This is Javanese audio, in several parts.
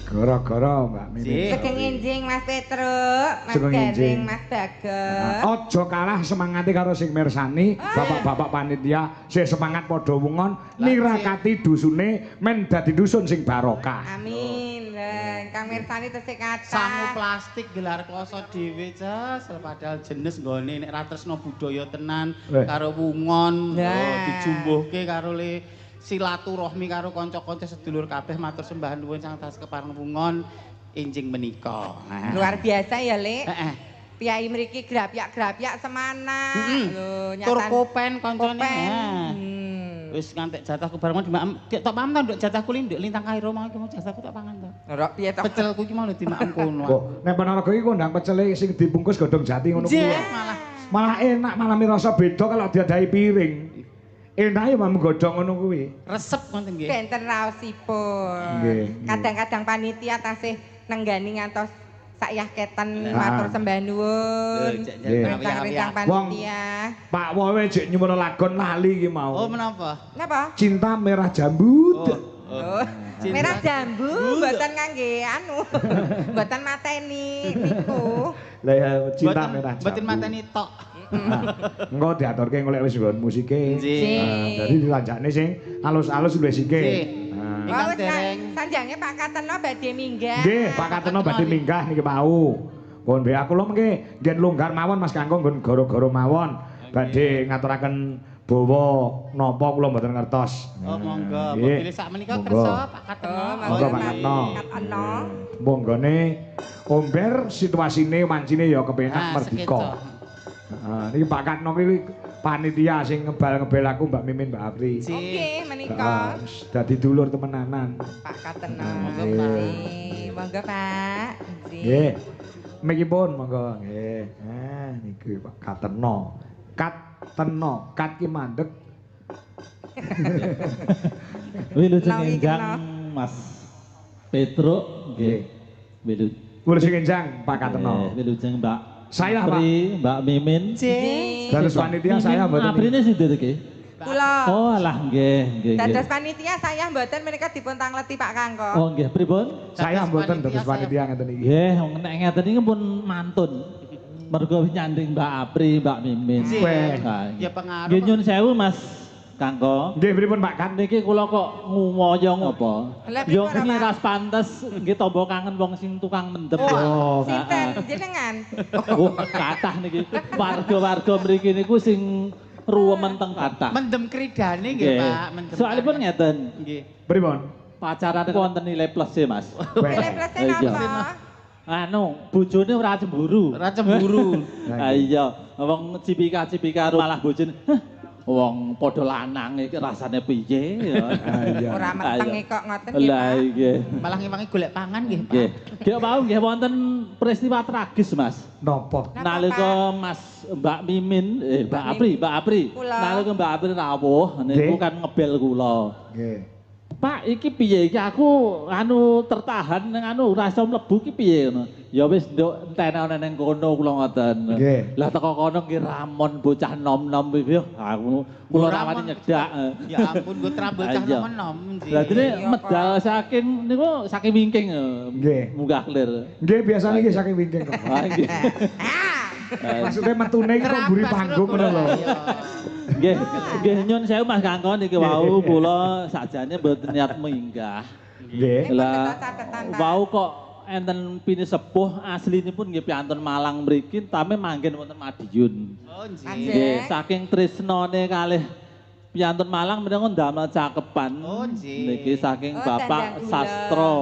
Gara-gara Mbak Mimin. Sugeng enjing Mas Petruk, Mas Garing, Mas Bagong. Aja kalah semangate karo sing mirsani, bapak-bapak panitia, sing semangat padha wungon nirakati dusune men dadi dusun sing barokah. Amin. Kang mirsani tesih kathah. Sangu plastik gelar kloso dhewe Cas, padahal jenis nggone nek ra tresno budaya tenan karo wungon, dijumbuhke karo le silaturahmi karo kanca-kanca sedulur kabeh matur sembah nuwun sang tas kepareng wungon enjing menika. Luar biasa ya, Lek. Piyai mriki grapyak-grapyak semana. Lho, nyatan. Tur kopen kancane. Wis ngantek jatahku bareng dimaem. Tok paham ta nduk jatahku nduk lintang kairo mau iki mau jatahku tak pangan to. Ora piye to. Pecelku iki mau dimaem kono. Kok nek Ponorogo iki kondang pecele sing dibungkus godhong jati ngono kuwi. Malah enak, malah mirasa beda kalau diadahi piring. Enak ya mam godhong ngono kuwi. Resep ngoten nggih. Benten raosipun. Kadang-kadang panitia tasih nenggani ngantos sak keten matur sembah nuwun. Rencang-rencang panitia. Pak Wowe jek nyuwun lagon lali iki mau. Oh, menapa? Napa? Cinta merah jambu. Oh. Merah jambu mboten ngangge anu. Mboten mateni niku. Lah ya cinta merah jambu. Mboten mateni tok. Engko diaturke golek wis nggon musike. Dadi dilanjakne sing alus-alus besike. Oh, sanjange Pak Kateno badhe minggah. Nggih, Pak Kateno badhe minggah niki mau. Pun be aku lho mengke ngen longgar mawon Mas Kanggo nggon goro-goro mawon. Badhe ngaturaken bawa napa kula mboten ngertos. Oh, monggo. Pilih sak menika kersa Pak Kateno. Monggo Pak Kateno. Monggone omber situasine wancine ya kepenak merdika. Niki Pak Katno kuwi panitia sing ngebal-ngebel aku Mbak Mimin Mbak Apri. Oke, menika. Dadi dulur temenanan. Pak Katno. Monggo Pak. Nggih. Mekipun monggo nggih. Niki Pak Katno. Katno, kat ki mandeg. Wilujeng enjang Mas Petruk nggih. Wilujeng enjang Pak Katno. Wilujeng Mbak Saya Pak. Mbak Mimin. Dados panitia saya mboten. Aprine sinten iki? Kula. Oh alah nggih. Dados panitia saya mboten menika dipun tangleti Pak Kangko. Oh nggih, pripun? Saya mboten dados panitia ngeten iki. Nggih, nek ngeten iki pun mantun. Mergo nyanding Mbak Apri, Mbak Mimin. Ya pengaruh. Nggih nyun sewu Mas Kangko. Nggih pripun Pak Kan? Niki kula kok ngumoyo ngopo? Yo Lah, ini ras pantes nggih tombo kangen wong sing tukang mendem. Oh, Sinten jenengan? Oh, kathah niki. Warga-warga mriki niku sing ruwemen teng kathah. Mendem kridane nggih Pak, mendem. Soalipun ngeten. Nggih. Pripun? Pacaran wonten nilai plus e, Mas. Nilai plusnya napa? Anu, bojone ora cemburu. Ora cemburu. Ha iya, wong cipika-cipika malah bojone, "Hah, wong padha lanang iki rasane piye ya?" Iya. Ora metenge kok ngoten nggih, Lah Pak. nggih. Malah ngewangi golek pangan nggih, Pak. Nggih. Nggih wau nggih wonten peristiwa tragis, Mas. Napa? Nalika Mas Mbak Mimin, Mbak Apri. Kula. Nalika Mbak Apri rawuh niku Nggih. kan ngebel kula. Nggih. Pak, iki piye iki aku anu tertahan ning anu ora iso mlebu iki piye ngono. Ya wis nduk entene ana ning kono kula ngoten. Nggih. Lah teko kono ki Ramon bocah nom-nom iki aku kula rawani nyedak. Ya ampun, gue trambel cah Iya. nom-nom. Berarti medal saking niku saking wingking. Nggih. Munggah clear. Nggih biasane iki saking wingking kok. Ah, nggih. Maksudnya metune iki kok mburi panggung ngono lho. Nggih, nggih nyun sewu Mas Kangkon niki wau kula sakjane mboten niat minggah. Nggih. Lah wau kok enten pini sepuh aslinipun nggih piantun Malang mriki tame manggen wonten Madiun. Oh, nggih. Nggih, saking tresnane kalih piantun Malang menika ndamel cakepan. Oh, nggih. Niki saking Oh, Bapak Dandang Gula.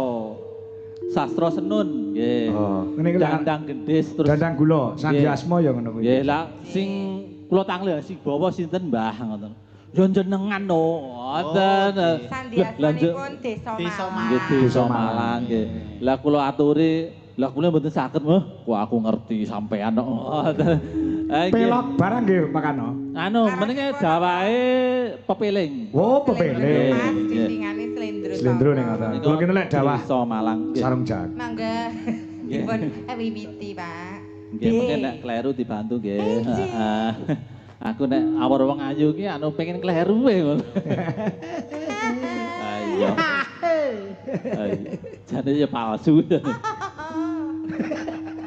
Sastro Senun nggih. Oh, ngene iki lho. Dandang gendis terus Dandang gula, Sandi Nggih. Asma ya ngono kuwi. nggih lah sing kula tangle sing bawa sinten Mbah ngoten. Yo jenengan no, ngoten. Sandi Lah, asmanipun Desa Desa Malang. nggih Desa Malang nggih. Lah kula aturi, lah kula mboten saged mah, kok aku ngerti sampean kok. Ngoten. Ha, nggih. Pelok barang nggih Makano. Anu menenge dawae pepiling. Oh, pepeling. Mas, Nggih. dindingane slendro. Slendro ning ngoten. Kula kene lek dawah Desa Malang. nggih. sarung jag. Mangga. Nggih. Dipun wiwiti, Pak. Nggih, mungkin nek kleru dibantu nggih. Heeh. Aku nek awor wong ayu ki anu pengen kleru e ngono. Ayo. Ayo. Jane ya palsu.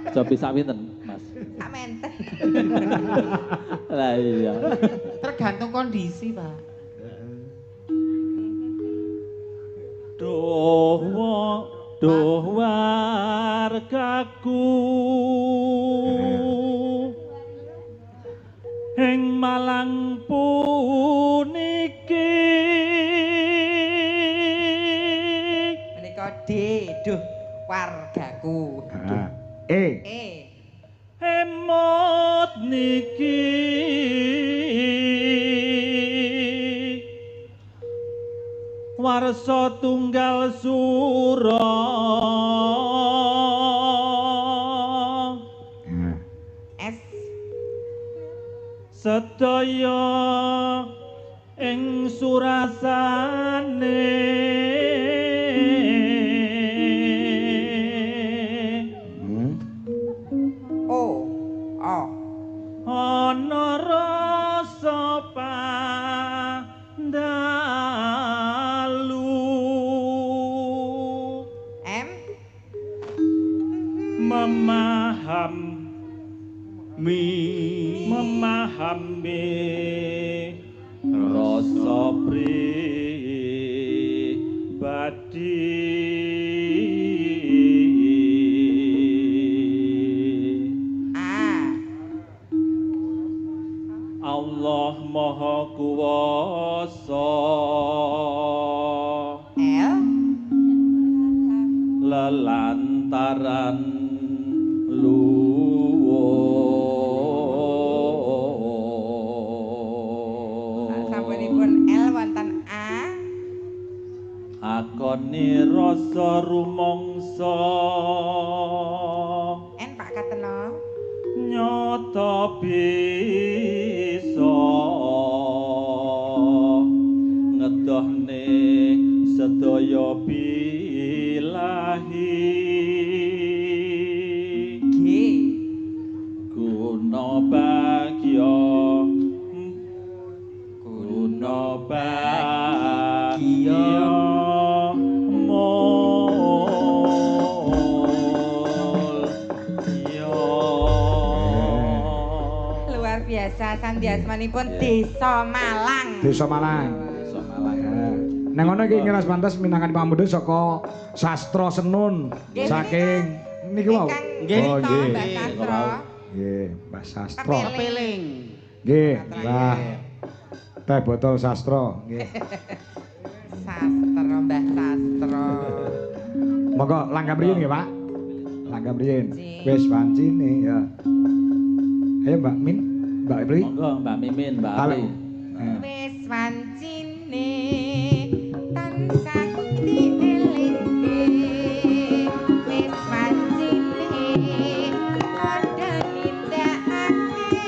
Coba bisa pinten, Mas? Sak menten. Lah iya. Tergantung kondisi, Pak. Doh wargaku ing Malang puniki Menika D, duh wargaku. Ha. emot niki warsa tunggal sura S. sedaya ing surasane O. O. ana rasa pandalu M. memahami rasa pribadi A. Allah Maha Kuwasa L. lelantaran luwung Sasampunipun L wonten A. akoni rasa rumangsa N Pak Kateno. nyata bisa ngedohne sedaya bilahi G. sandi asmanipun Desa Malang. Desa Malang. Desa Malang. Nang ngono iki ngeras pantes minangkani pamundhut saka sastra senun saking niki wau. Nggih, Mbah Sastro. Nggih, Mbah Sastro. Kepiling. Nggih, Mbah. Teh botol sastra, nggih. Sastro, Mbah Sastro. Monggo langkah mriyen nggih, Pak. Langkah mriyen. Wis wancine ya. Ayo Mbak Min, Mbak Pri. Monggo Mbak Mimin, Mbak Ali. Wis wancine tansah dielingke. Wis wancine padha nindakake.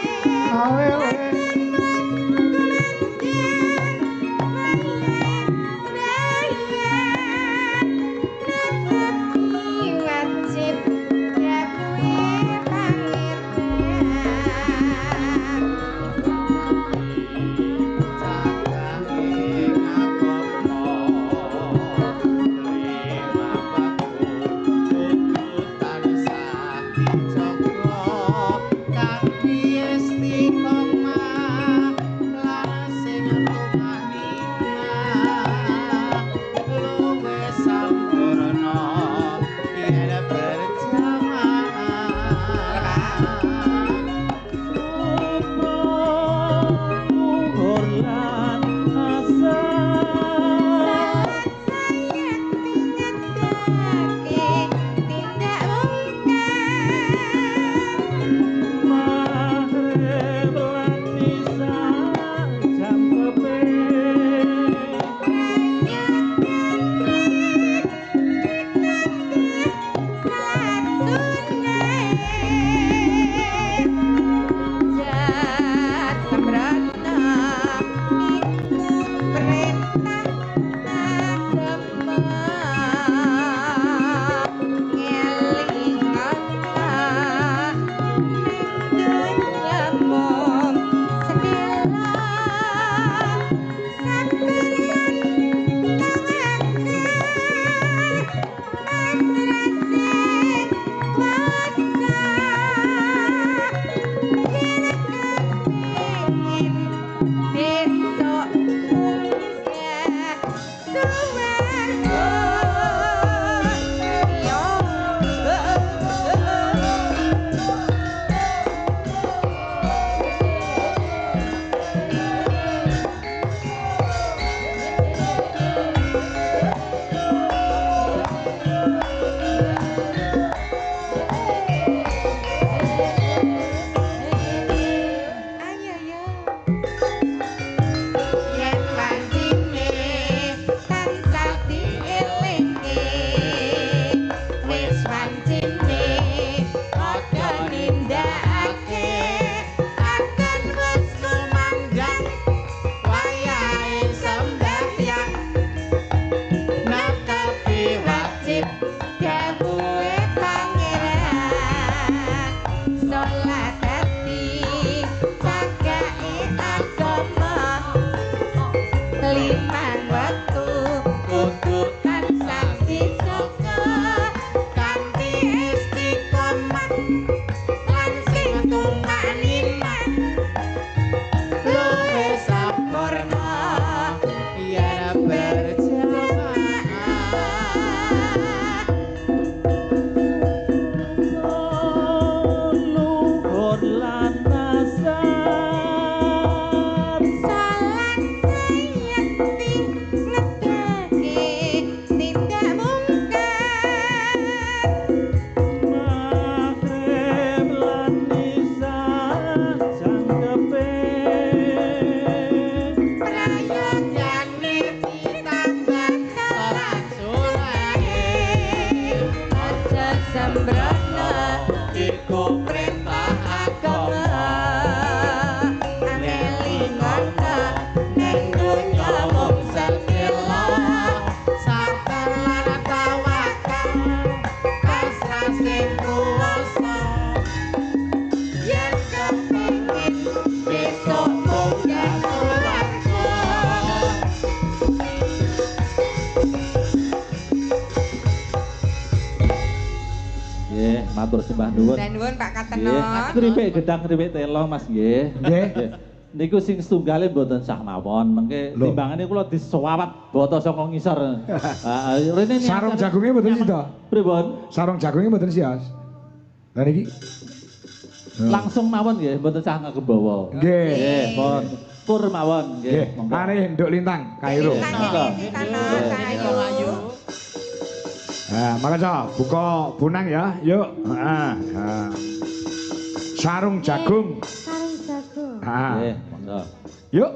matur sembah nuwun. Dan nuwun Pak Katenon. Kripik gedang kripik telo Mas nggih. Nggih. Niku sing setunggale mboten sah mawon, mengke timbangane kula disewawat boto saka ngisor. Rene sarung jagunge mboten sida. Pripun? Sarung jagunge mboten sias. Lah niki langsung mawon nggih, mboten sah ngagebawa. Nggih. Pun pur mawon nggih. Nggih. Are Nduk Lintang, Kairo. Ayo. Nah, makanya buka bunang ya, yuk. Sarung jagung. Sarung jagung. Nggih, monggo. Yuk.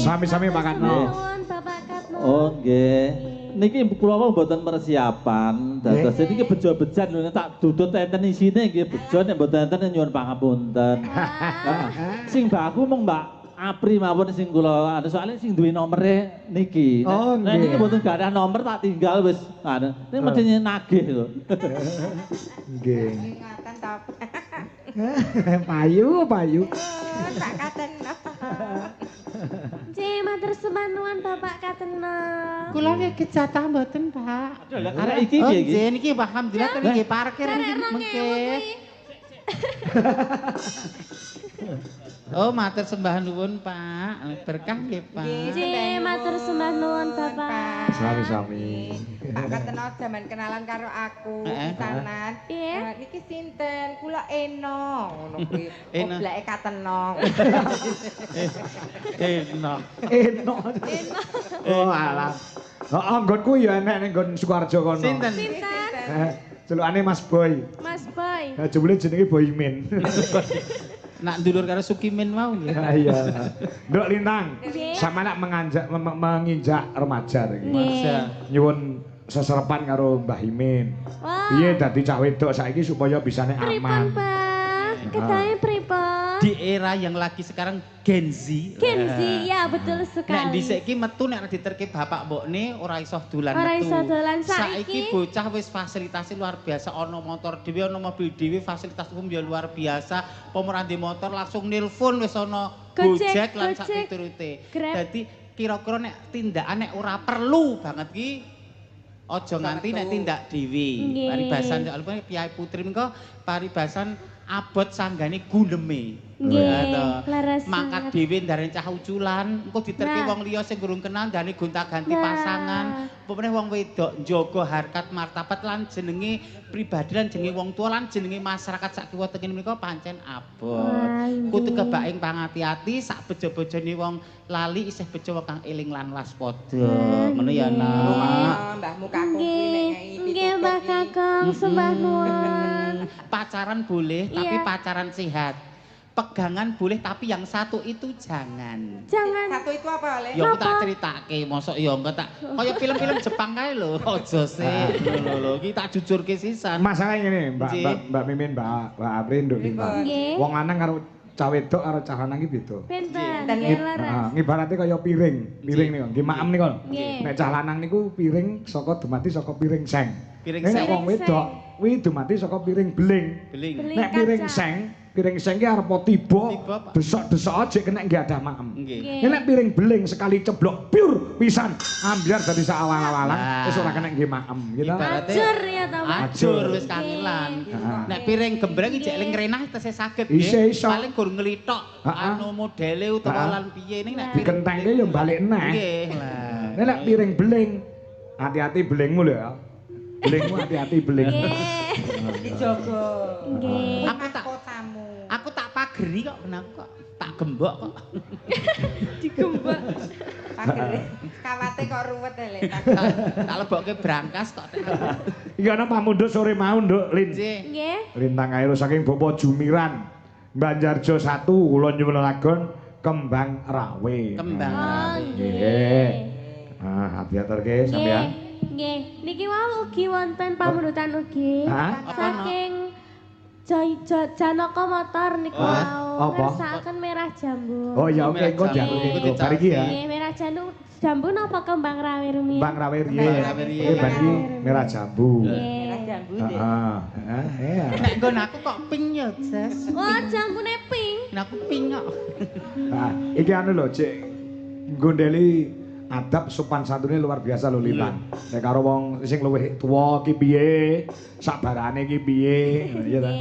Sami-sami Pak Katno. Oh nggih. Niki kula mboten persiapan. Dados niki bejo-bejan tak dudut enten isine nggih bejo nek mboten enten nyuwun pangapunten. Sing baku mung Mbak Apri mawon sing kula soalnya sing duwe nomere niki. Nek niki mboten gak ada nomor tak tinggal wis anu. Nek mesti nagih lho. Nggih. Ngaten ta. Payu. Pak Kateno. Nggih, matur sembah Bapak Kateno. Kula nggih jatah mboten, Pak. Arek iki nggih iki. Nggih niki alhamdulillah niki parkir niki mengke. Oh, matur sembah nuwun, Pak. Berkah nggih, Pak. Nggih, matur sembah nuwun, Bapak. Sami-sami. Pak Kateno jaman kenalan karo aku pisanan. Niki sinten? Kula Eno. Ngono kuwi. Oblake Kateno. Eno. Eno. Oh, alah. Heeh, nggonku ya enek ning nggon Sukoharjo kono. Sinten? Celukane Mas Boy. Mas Boy. Jebule jenenge Boymin. Nak ndulur karo Sukimin mau nggih. Iya. Nduk Lintang. Sama nak menginjak remaja iki. Nyuwun seserepan karo Mbah Imin. Piye dadi cah wedok saiki supaya bisane aman. Pripun, Pak? Kedahe pripun? Di era yang lagi sekarang Gen Z. Gen Z, ya betul sekali. Nek dhisik iki metu nek diterke bapak mbokne ora iso dolan metu. Ora iso dolan Saiki bocah wis fasilitasnya luar biasa, ana motor dhewe, ana mobil dhewe, fasilitas umum ya luar biasa. Pomora di motor langsung nelpon wis ana Gojek lan sak piturute. Dadi kira-kira nek tindakan nek ora perlu banget ki aja nganti nek tindak dhewe. Paribasan Piai Putri menika paribasan abot sanggane guleme. Nggih, leres. Mangkat dhewe ndarani cah uculan, engko diterke wong liya sing gurung kenal ndane gonta-ganti pasangan. Apa wong wedok njaga harkat martabat lan jenenge pribadi lan jenenge wong tua lan jenenge masyarakat sak kiwa tengene menika pancen abot. Kudu kebaing pangati-ati sak bejo-bejone wong lali isih bejo kang eling lan waspada. Ngono ya, Nak. Mbahmu kakung kuwi nek ngei. Nggih, Mbah Kakung, sembah nuwun. Pacaran boleh, tapi pacaran sehat. Pegangan boleh tapi yang satu itu jangan. Jangan. Satu itu apa, Le? Ya aku tak ceritake, mosok ya enggak tak kaya film-film Jepang kae lho. Aja sih. Lho, iki tak jujurke sisan. Masalah ngene, Mbak Mimin, Mbak Aprin nduk Lintang. Wong lanang karo cah wedok karo cah lanang iki beda. Pinten, nggih leres. Ngibarate kaya piring niku. Nggih maem niku. Nek cah lanang niku piring saka dumadi saka piring seng. Nek wong wedok kuwi dumadi saka piring beling. Nek piring seng ki arep tiba desok-desok aja kena nggih ada maem. Nek piring beling sekali ceblok pur pisan ambyar dadi sak awal-awalan wis ora kena nggih maem gitu. Ajur ya ta, Pak. Ajur wis kangelan. Nek piring gembreng iki jek ling renah tesih saged nggih. Paling gur nglithok anu modele utawa lan piye ning nek dikentengke ya balik neh. Nggih lah. Nek piring beling hati-hati belingmu lho ya. Belingmu hati-hati beling. Dijogo. Nggih. Aku tak pageri kok menaku kok. Tak gembok kok. Digembok. Pageri. Kawate kok ruwet Le. Tak lebokke brankas kok. Iki ana pamundhut sore mau, Nduk, Lin. Nggih. Lintang Airo saking Bapak Jumiran. Banjarjo 1 kula nyuwun lagon Kembang Rawe. Kembang Rawe. Nggih. Hati-hati sampeyan. Nggih, niki wau ugi wonten pamundhutan ugi. Saking Janaka Motor niku wau ngersakaken merah jambu. Oh ya oke kok jambu niku. Bar iki ya. Nggih, merah jambu napa Kembang Rawe rumiyin? Kembang Rawe riyen. Bagi merah jambu. Merah jambu deh. Heeh. Nek nggon aku kok pink ya, Jas. Oh, jambune pink. Nek aku pink kok. Iki anu lho, Cik. Gondeli adab sopan santune luar biasa lho Lintang. Nek karo wong sing luwih tuwa ki piye, sabarane ki piye, ya ta.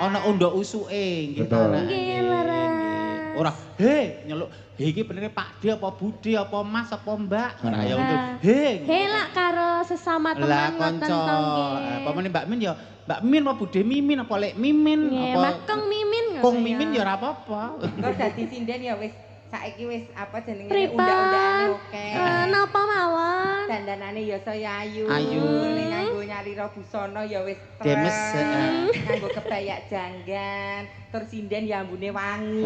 Ana unduk usuke nggih ta. Nggih, leres. Ora, he nyeluk, he iki benere Pak D apa Budi apa Mas apa Mbak. Ora ya untuk he. He lak karo sesama teman ngoten to nggih. Apa meneh Mbak Min ya, Mbak Min apa Bude Mimin apa Lek Mimin apa Kong Mimin. Kong Mimin ya ora apa-apa. Kok dadi sinden ya wis saiki wis apa jenenge undang-undang oke. Napa mawon? Dandanane ya saya ayu. Ning nganggo nyarira busana ya wis demes nganggo kebayak janggan, tur sinden ya ambune wangi.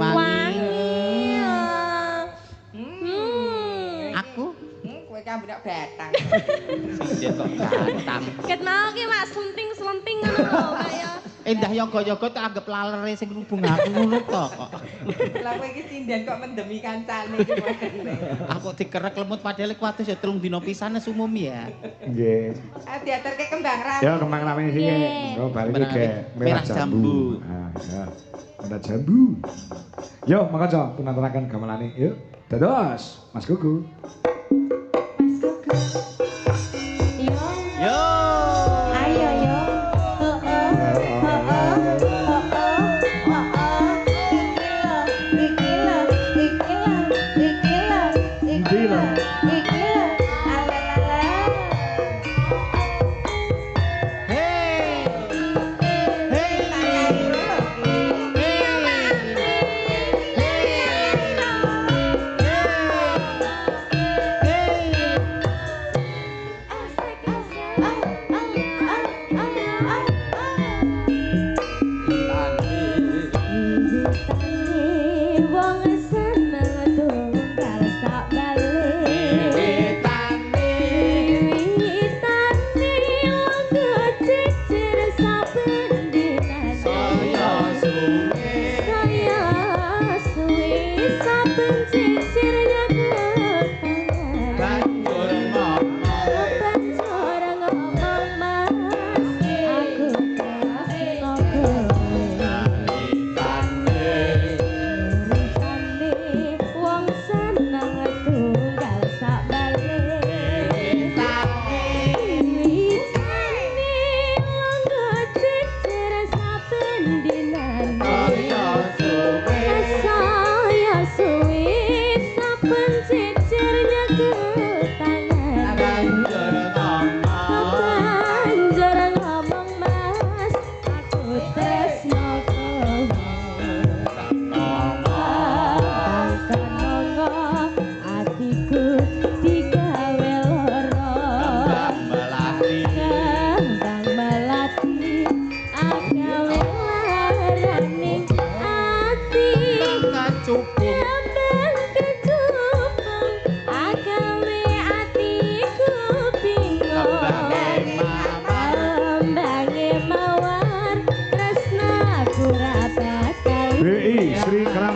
Aku kowe ki ambune batang. Sinden kok batang. Ket mau ki Mak sunting-selenting ngono lho kaya. Endah yoga-yoga tak anggap lalere sing ngrubung aku ngono to kok. Lah kowe iki sinden kok mendemi kancane iki modele. Aku dikerek lemut padahal kuwates ya 3 dina pisan sumum ya. Nggih. Diaturke Kembang Rawe. Ya Kembang Rawe iki. Engko bali iki merah jambu. Ya. Merah jambu. Yo, mangga punaturaken gamelane. Yuk. Dados, Mas Gugu. Yo. Ayo yo.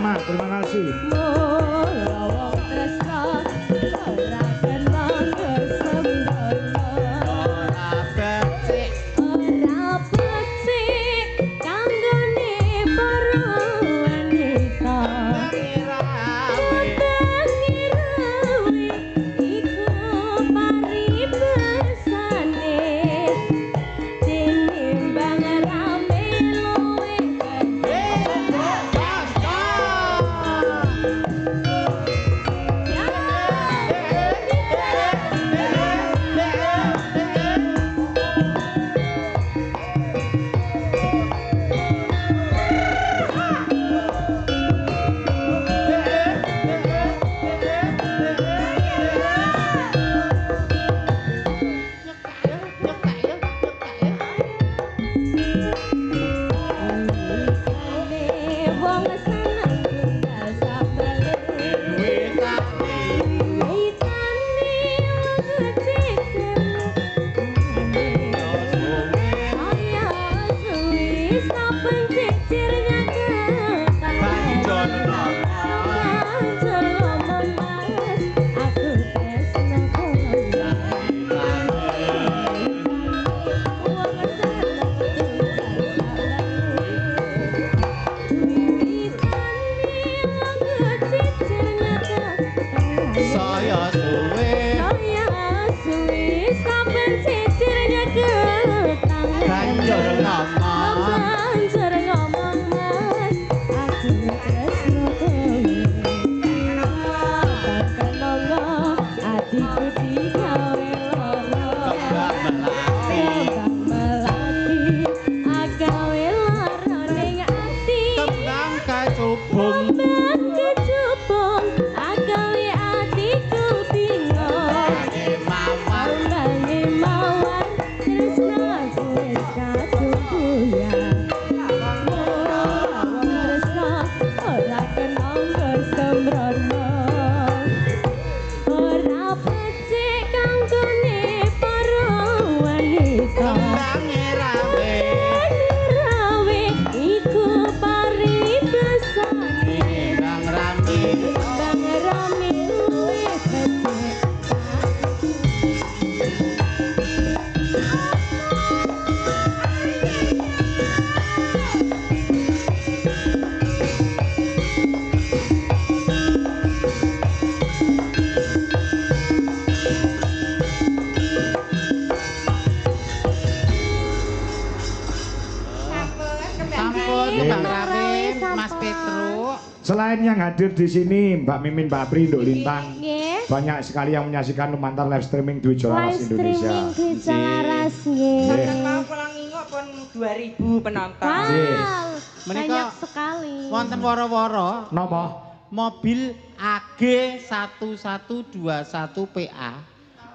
sama-sama, terima kasih. Selain yang hadir di sini, Mbak Mimin, Mbak Apri, Nduk Lintang, banyak sekali yang menyaksikan lumantar live streaming Dwi Jolaras Indonesia. Live streaming Dwi Jolaras, nggih. Kalau pulang ingok pun 2000 penonton. Wow, banyak sekali. Wonten woro-woro. Napa? Mobil AG 1121 PA.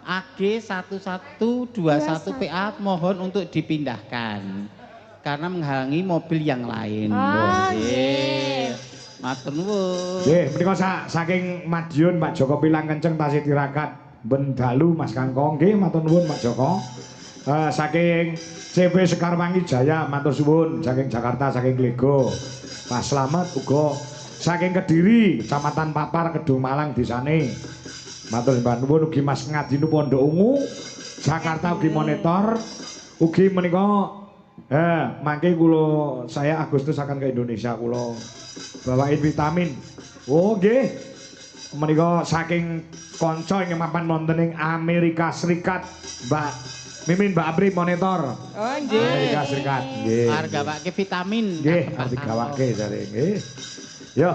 AG 1121 PA mohon untuk dipindahkan karena menghalangi mobil yang lain. Oh, nggih. Matur nuwun. Nggih, menika saking Madiun Pak Joko Pilang Kenceng tasih tirakat ben dalu Mas Kangkong. Nggih, matur nuwun Pak Joko. Saking CP Sekarwangi Jaya matur suwun, saking Jakarta, saking Lego. Pak Slamet uga saking Kediri, Kecamatan Papar, Kedung Malang desane. Matur nuwun ugi Mas Ngadinu Pondok Ungu, Jakarta ugi monitor. Ugi menika mangke kula saya Agustus akan ke Indonesia kula bawain vitamin. Oh nggih. Menika saking kanca ingkang mapan wonten ing Amerika Serikat, Mbak Mimin, Mbak Apri monitor. Oh nggih. Amerika Serikat. Nggih. Arep gawake vitamin. Nggih, arep gawake jare nggih. Yo,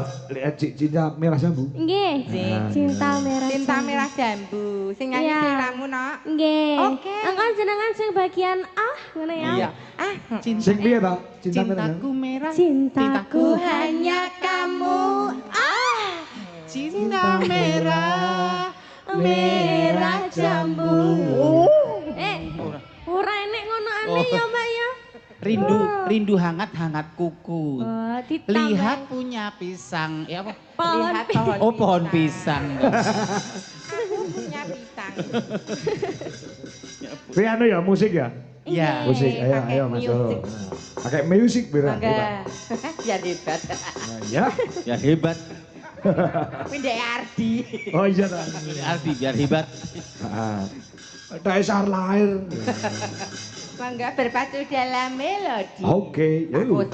cinta merah jambu. Nggih, cinta merah. Cinta merah jambu. Sing nyanyi siramu, Nok. Nggih. Oke. Engko jenengan sing bagian ngono ya. Iya. Sing piye to? Cinta merah. Cintaku merah. Cintaku hanya kamu. Cinta merah. Merah jambu. Ora enek ngono aneh ya, Mbak ya. Rindu hangat kuku. Lihat punya pisang. Ya apa? Pohon pisang. Punya pisang. Piano ya musik ya? Iya. Musik, ayo masuk. Pakai musik berat. Biar hebat. Ya. Ya hebat. Mindek Ardi. Oh iya. Ardi biar hebat. Dasar lahir. Mangga berpacu dalam melodi. Oke, yuk.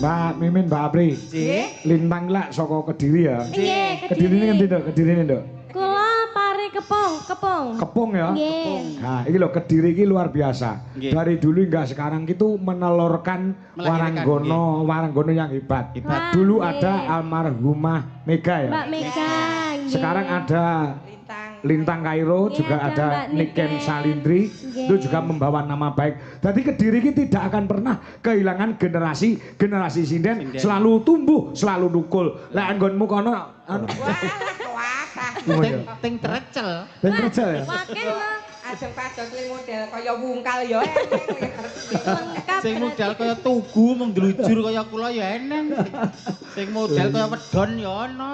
Mbak Mimin, Mbak Apri. Lintang lah saka Kediri ya. Nggih, Kediri ini ngendi, Nduk? Kediri ini, Nduk? Kula pare Kepong. Kepong ya? Nggih. Nah, ini loh Kediri ini luar biasa. Dari dulu hingga sekarang itu menelurkan waranggono yang hebat. Dulu ada almarhumah Mega ya. Mbak Mega. Sekarang ada Lintang Kairo, juga ada Niken Salindri, itu juga membawa nama baik. Jadi Kediri ini tidak akan pernah kehilangan generasi sinden, selalu tumbuh, selalu nukul. Lah anggonmu kono Ting trecel. Ting trecel ya? Wakil lah. Ajeng padha kuwi model kaya wungkal ya Lengkap. Sing model kaya tugu mengglujur kaya kula ya eneng. Sing model kaya wedon ya ana.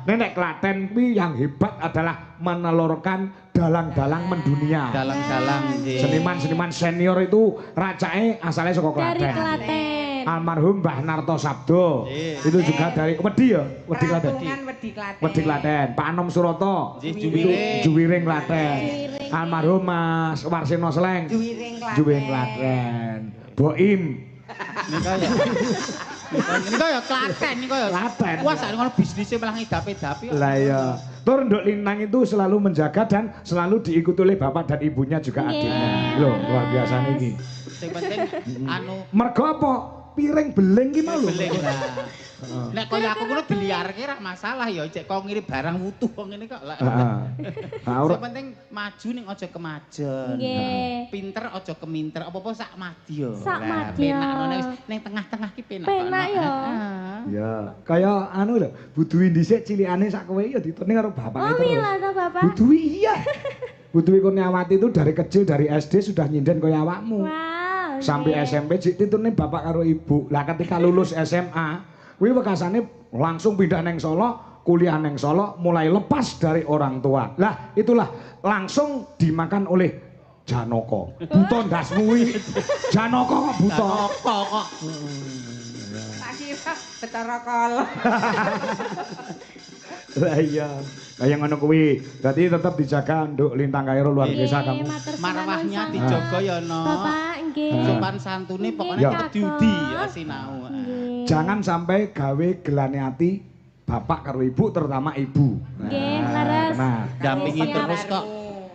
Nek Klaten kuwi yang hebat adalah menelurkan dalang-dalang mendunia. Dalang-dalang nggih. Seniman-seniman senior itu racake asalnya saka Klaten. Dari Klaten. Almarhum Mbah Narto Sabdo. Itu juga dari Wedi ya, Wedi Klaten. Wedi Klaten. Pak Anom Suroto. Juwiring Klaten. Almarhum Mas Warsino Sleng. Juwiring Klaten. Boim. Nika ya Klaten nika ya. Klaten. Wah sak ngono bisnise malah ngidapi-dapi. Lah iya. Tur Nduk Lintang itu selalu menjaga dan selalu diikuti oleh bapak dan ibunya juga adiknya. Loh, luar biasa niki. Sing penting anu mergo apa? Piring beling ki mau lho. Nek kaya aku ngono diliarke ra masalah ya, cek kok ngirim barang wutuh kok ngene kok. Sing penting maju ning aja kemajen. Pinter aja keminter, apa-apa sak madya. Sak madya. Penakno ning tengah-tengah ki penak. Penak ya. Ya, kaya anu lho, Buduwi dhisik cilikane sak kowe ya diteni karo bapaknya terus. Oh, mila ta Bapak? Buduwi iya. Buduwi Kurniawati itu dari kecil dari SD sudah nyinden kaya awakmu. Wow. Sampai SMP ditutune bapak karo ibu. Lah ketika lulus SMA, kuwi wekasane langsung pindah neng Solo, kuliah neng Solo, mulai lepas dari orang tua. Lah itulah langsung dimakan oleh Janoko. Buto ndasmu kuwi. Janoko kok buto. Janoko kok. Tak kira Betara Kala. Lah iya. Kayak ngono kuwi. Dadi tetep dijaga Nduk Lintang Kairo luar biasa kamu. Marwahnya dijaga ya no. Bapak nggih. Sopan santune pokoknya diudi ya sinau. Jangan sampai gawe gelane ati bapak karo ibu terutama ibu. Nggih, leres. Nah, dampingi terus kok.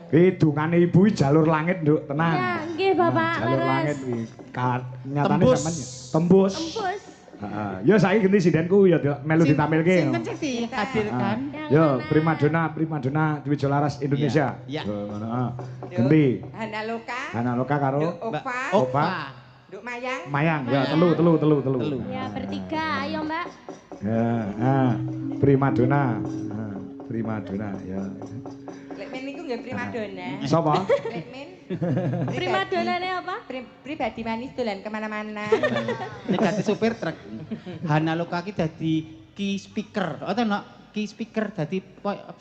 Hidungane ibu jalur langit Nduk, tenang. Ya, nggih Bapak, jalur leres. langit iki. Nyatane Tembus. sampean tembus. Tembus. Heeh. Ya saiki ganti sindenku ya melu ditampilke. Sinten sih dihadirkan? Yo, primadona Dwijo Laras Indonesia. Iya. Ngono, heeh. Ganti. Hana Loka karo Ova. Nduk Mayang. Ya, telu. Ya, bertiga. Ayo, Mbak. Ya, primadona. Primadona ya. Lekmen niku nggih primadona. Sapa? Lekmen. Primadonane apa? Pribadi manis dolan kemana-mana. Nek dadi supir truk. Hana Loka ki dadi key speaker. Ora ono key speaker dadi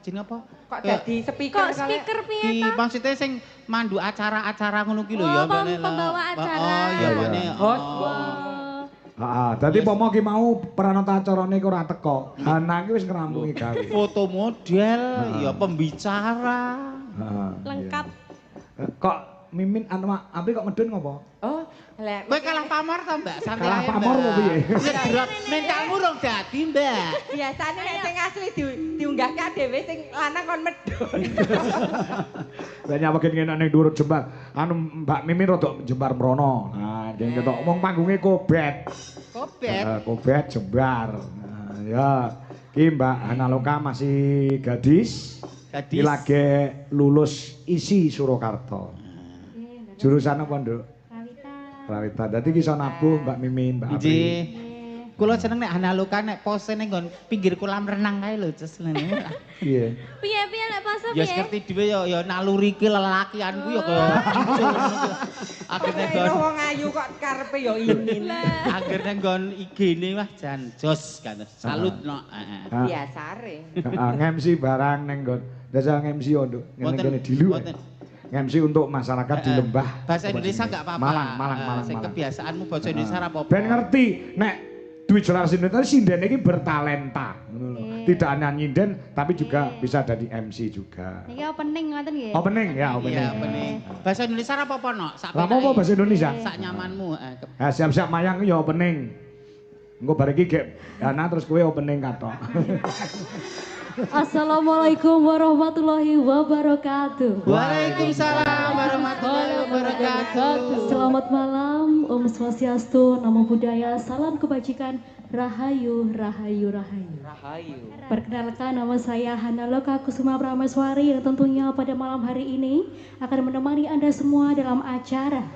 jenenge apa? Kok dadi speaker? Kok speaker piye Ki ta? maksudnya sing mandu acara-acara ngono ki lho ya. Pembawa acara. Oh iya ngene. Host. Heeh, dadi pomo ki mau peranata acarane kok ora teko. Hana ki wis ngrampungi gawe. Foto model, ya pembicara. Heeh. Lengkap. Kok Mimin anu Apri kok medun ngopo? Oh, lah Kowe kalah pamor to, Mbak? Santai Kalah ae, pamor Mbak. apa piye? Ngedrop mentalmu rong dadi, Mbak. biasane nek sing asli diunggahke dhewe sing lanang kon medun. Lah nyawakin ngene ning dhuwur jembar. Anu Mbak Mimin rada jembar mrono. Nah, jeneng ketok wong panggunge kobet. Kobet. Kobet jembar. Nah, ya. Ki Mbak Hana Loka masih gadis. Ki lagi lulus isi Surakarta. Jurusan apa, Nduk? Kawita. Prawita. Dadi ki iso nabuh Mbak Mimin, Mbak Apri. Nggih. Kula seneng nek Hanaluka nek pose ning nggon pinggir kolam renang kae lho, Cus. Iya. Piye nek pose piye? Ya ngerti dhewe ya naluri ki lelakianku ya kaya muncul ngono ki. Akhirnya nggon wong ayu kok karepe ya ingin. Akhirnya nggon IG-ne wah jan jos kan. Salut no. Biasare. Nge-MC barang ning nggon. Dasa nge-MC yo nduk. Ngene dilu. MC untuk masyarakat di lembah. Bahasa Indonesia enggak apa-apa. Malang. Sing kebiasaanmu bahasa Indonesia ora apa-apa. Ben ngerti nek duit generasi Indonesia sinden iki bertalenta. Tidak hanya nyinden tapi juga bisa jadi MC juga. Niki opening ngoten nggih. Opening ya, opening. Iya, opening. Bahasa Indonesia ora apa-apa no. Apa bahasa Indonesia? Sak nyamanmu. Siap-siap mayang ya opening. Engko bar iki gek ana terus kowe opening katok. Assalamualaikum warahmatullahi wabarakatuh. Waalaikumsalam warahmatullahi wabarakatuh. Selamat malam, Om Swastiastu, Namo Buddhaya, salam kebajikan, Rahayu, Rahayu, Rahayu. Rahayu. Perkenalkan, nama saya Hanaluka Kusuma Prameswari yang tentunya pada malam hari ini akan menemani Anda semua dalam acara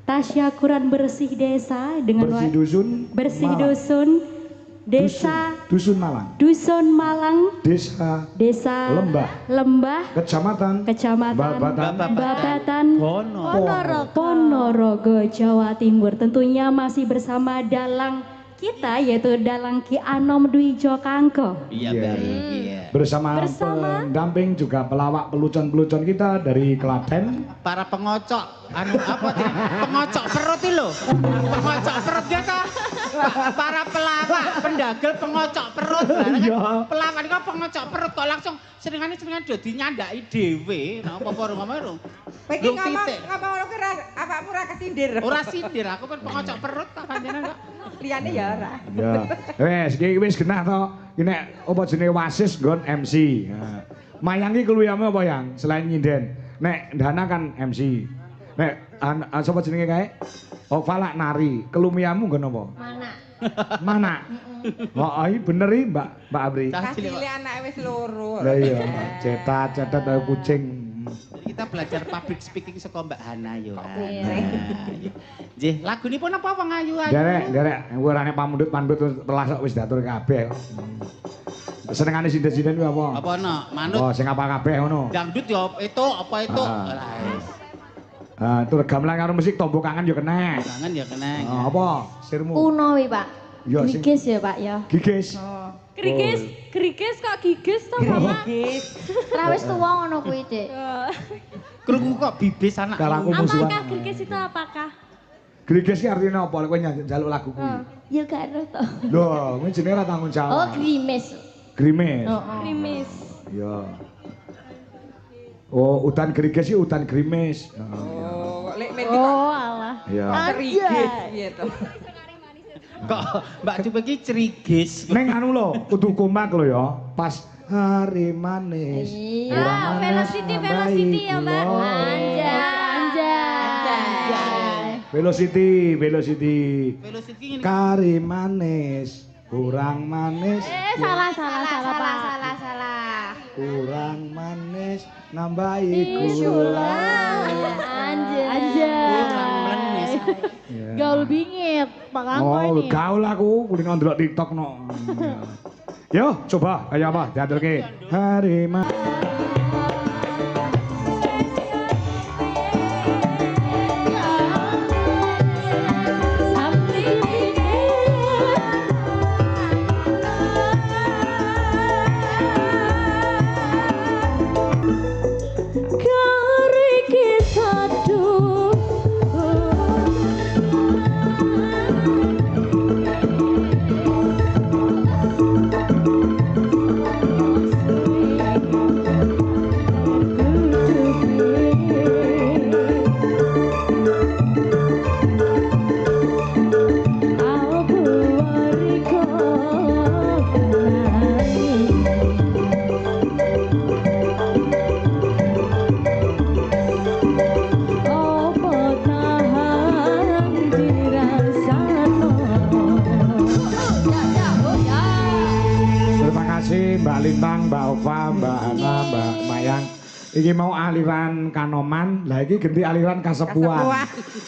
Tasyakuran Bersih Desa dengan Bersih Dusun. Desa Dusun Malang. Dusun Malang. Desa Lembah. Kecamatan Babatan. Ponorogo, Jawa Timur. Tentunya masih bersama dalang kita yaitu Dalang Ki Anom Dwi Jokangko. Iya baik. Iya. Bersama pendamping juga pelawak pelucon-pelucon kita dari Klaten. Para pengocok pengocok perut itu loh. Pengocok perut gitu. Para pelawak, pendagel pengocok perut. Pelawak itu pengocok perut kok langsung seringannya dadi nyandaki dhewe. Nah apa-apa ngomong. Iki ngomong ora awakmu ora kesindir. Ora sindir, aku kan pengocok perut tak panjenengan kok. Liyane ya ora. Ya. Iki wis genah to. Iki nek apa jenenge wasis nggon MC. Nah, Mayang iki keluyamu apa yang selain nyinden? Nek Dana kan MC. Nek sapa jenenge kae? Oh, Falak nari. Kelumiamu nggon apa? Mana? Heeh, bener iki Mbak Abri. Kasile anake wis loro. Lah iya, cetat kucing. Jadi kita belajar public speaking saka Mbak Hana yo. Nggih, lagunipun apa wong ayu-ayu? Derek, urane pamundhut-pamundhut telah wis diatur kabeh. Senengane sinden-sinden kuwi apa? Apa ono? Manut. Oh, sing apa kabeh ngono. Dangdut yo itu apa itu? Tur gamelan karo musik tombo kangen yo kena. Kangen ya kena. Apa sirmu? Uno wi, Pak. Gigis ya, Pak ya. Gigis. Grigis kok gigis to, Mama? Ra wis tuwa ngono kuwi, Dik. Krungu kok bibis anak. Apakah grigis itu apakah? Grigis ki artinya apa? Kowe njaluk lagu kuwi. Ya gak ero to. Lho, kowe jenenge ora tanggung jawab. Oh, grimis. Grimis. Grimis. Ya. Oh, udan grigis iki udan grimis. Oh, lek men alah. Ya. Grigis piye to? Kok Mbak Cup iki cerigis. Neng anu lho, kudu kompak lho ya. Pas hari manis. Iya, velocity ya, Mbak. Anjay. Velocity. Velocity ngene. Kari manis, kurang manis. Salah, Pak. Kurang manis, nambahi gula. Anjay. Gaul bingit, Pak Angko ini. Oh, gaul aku, kuling ndelok TikTok no. Yo, coba kayak apa? Diaturke. Hari Mbak Lintang, Mbak Ova, Mbak Ana, Mbak Mayang. Iki mau aliran Kanoman, lah iki ganti aliran Kasepuan.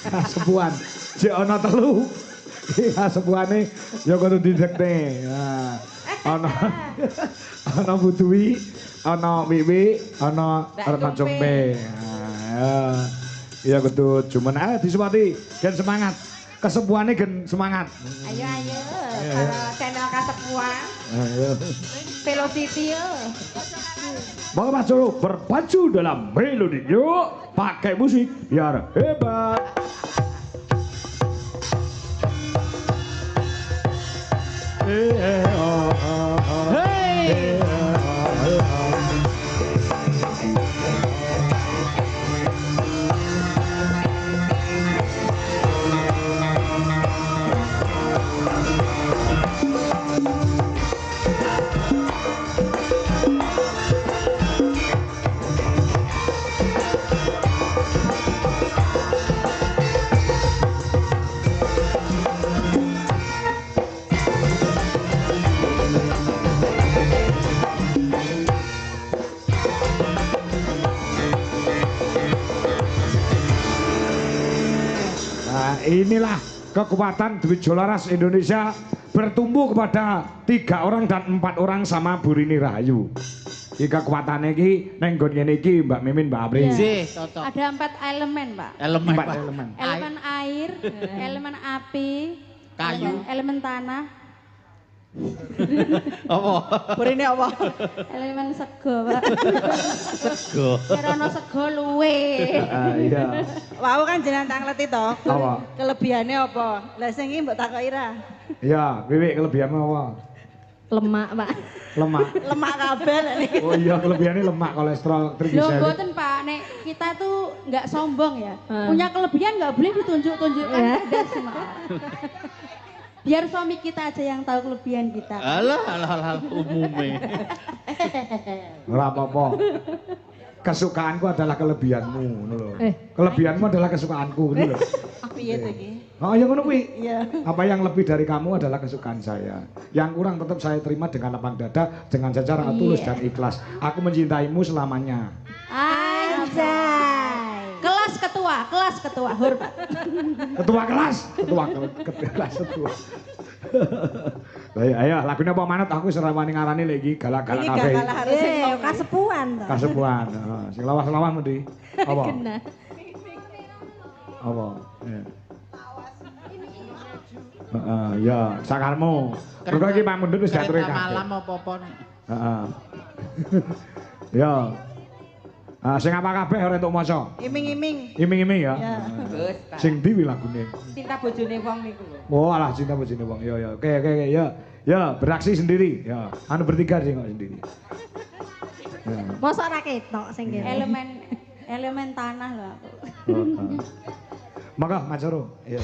Kasepuan. Jek ana telu. Kasepuhane ya kudu didekne. Nah, ana Butuwi, ana Wiwi, ana Retno Jombe. Nah, ya kudu cuman disupati gen semangat. Kesepuhane gen semangat. Ayo para channel Kasepuhan. Ayo. Velocity yo. Maka Mas Jolo berpacu dalam melodi. Yuk, pakai musik biar hebat. Inilah kekuatan Duit Jolaras Indonesia bertumbuh kepada 3 orang dan 4 orang sama Bu Rini Rahayu. Iki kekuatannya iki neng nggon ngene iki Mbak Mimin, Mbak Apri. Nggih, cocok. Ada 4 elemen, Pak. Elemen, Pak. Elemen air, elemen api, Kayu. elemen tanah. Apa? Burine apa? Elemen sego, Pak. Sego. Karena sego luwe. Iya. Wau kan jenengan tak ngerti to. Apa? Kelebihannya apa? Lah sing iki mbok takoki ra. Iya, Wiwi kelebihanmu apa? Lemak, Pak. Lemak. Lemak kabel iki. Oh iya, kelebihannya lemak, kolesterol, Loh, trigliserid. mboten Pak, nek kita tuh nggak sombong ya. Punya kelebihan nggak boleh ditunjuk-tunjukkan ke semua. Biar suami kita aja yang tahu kelebihan kita. Alah, umume. Ora apa-apa. Kesukaanku adalah kelebihanmu, ngono lho. Kelebihanmu adalah kesukaanku, ngono lho. Piye to iki? Oh, ya ngono kuwi. Iya. Apa yang lebih dari kamu adalah kesukaan saya. Yang kurang tetap saya terima dengan lapang dada, dengan secara tulus dan ikhlas. Aku mencintaimu selamanya. Anjay. Kelas ketua, hormat. Ketua kelas. Ayo, lagunya apa manut aku serawani ngarani lagi galak-galak kabeh. Iki gak harus Kasepuhan to. Kasepuhan. Sing lawas-lawas mesti. Apa? Kena. Apa? Ya, sakarmu. Mergo iki Pak Mundut wis diatur kabeh. Malam apa-apa. Heeh. Ya. Sing apa kabeh ora entuk maca. Iming-iming. Iming-iming ya. Gus. Sing ndi wi lagune? Cinta bojone wong niku lho. Oh, alah cinta bojone wong. Ya. Oke, ya. Ya, beraksi sendiri. Ya, anu bertiga sih kok sendiri. Ya. Mosok ora ketok sing kene. Elemen tanah lho aku. Maka Mas Joro. Iya.